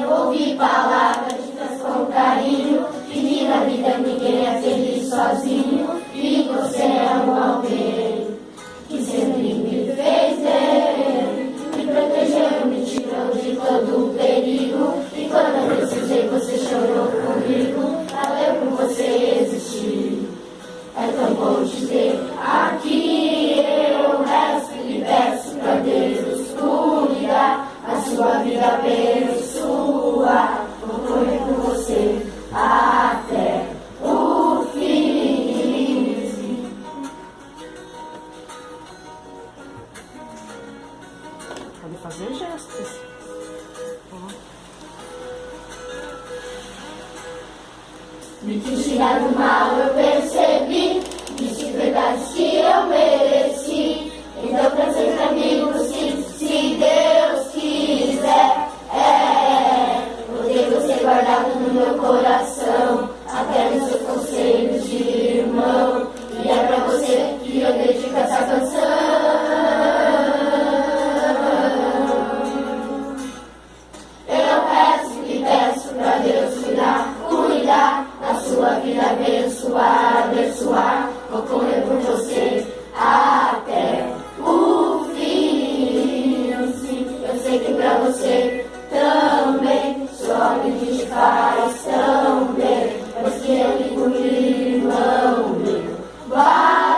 Ouvi palavras ditas com carinho, que na vida ninguém é feliz sozinho, e você é alguém que sempre me fez bem, me protegeu, me tirou de todo o perigo, e quando eu precisei você chorou comigo, valeu por você existir. É tão bom te ter aqui, eu resto e peço pra Deus cuidar, a sua vida abençoar, vou correr por você até o fim. Pode fazer gestos. Me quis tirar do mal, eu percebi, disse verdades que eu mereci. Então pra ser amigo, se Deus quiser, vou ter você guardado no meu coração, até nos seus conselhos de irmão. E é pra você que eu dedico essa canção. Eu peço e peço pra Deus cuidar da sua vida, abençoar, vou correr por você até o fim. Eu sei que pra você também, só que te faz tão bem, mas que eu ligo, irmão meu, valeu.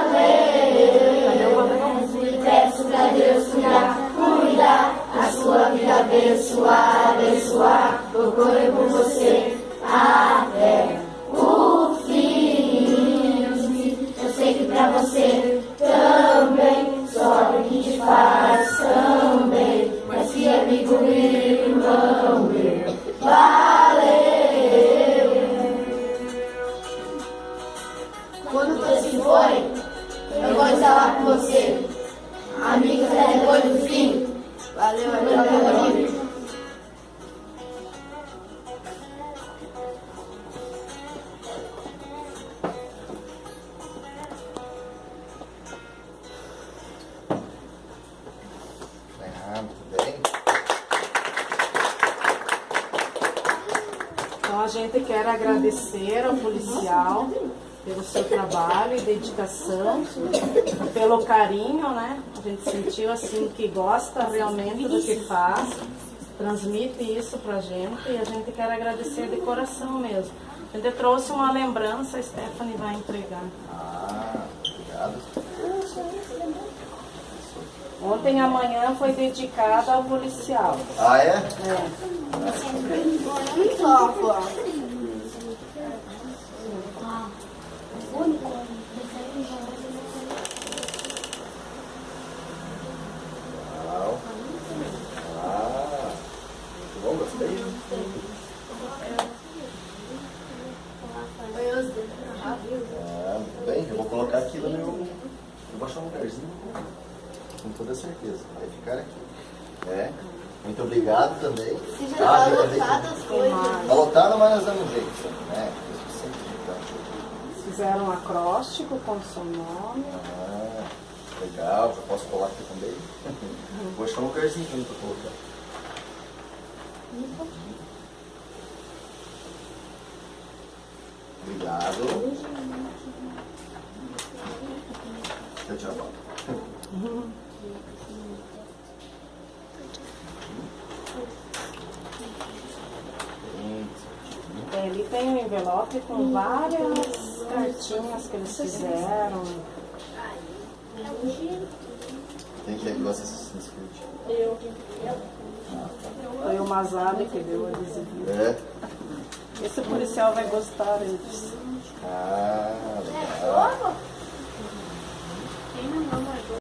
E peço pra Deus cuidar, a sua vida abençoar, vou correr por você até o fim. Eu sei que pra você também, só que te faz tão bem, mas que amigo, irmão meu, valeu. Quando você se foi, eu vou estar lá com você, amigos até depois do fim. Valeu, valeu. Então a gente quer agradecer ao policial pelo seu trabalho e dedicação, pelo carinho, né? A gente sentiu assim que gosta realmente do que faz, transmite isso pra gente e a gente quer agradecer de coração mesmo. A gente trouxe uma lembrança, a Stephanie vai entregar. Obrigado. Ontem e amanhã foi dedicada ao policial. Ah, é? É. Legal. Muito bom, gostei. Muito bem, eu vou colocar aqui no meu. Eu vou achar um lugarzinho com toda certeza. Vai ficar aqui. Muito obrigado também. Se já tá lotado as coisas. Tá lotado, mas nós damos um jeito, né? Fizeram um acróstico com o seu nome. Legal, já posso colar aqui também. Vou achar um lugarzinho pra colocar. Obrigado. Deixa eu tirar a foto. Ali tem um envelope com várias cartinhas que eles fizeram. Quem que gosta desse escute? Foi o Mazali que deu o adesivo. É? Esse policial vai gostar, eles. Legal. Quem não ama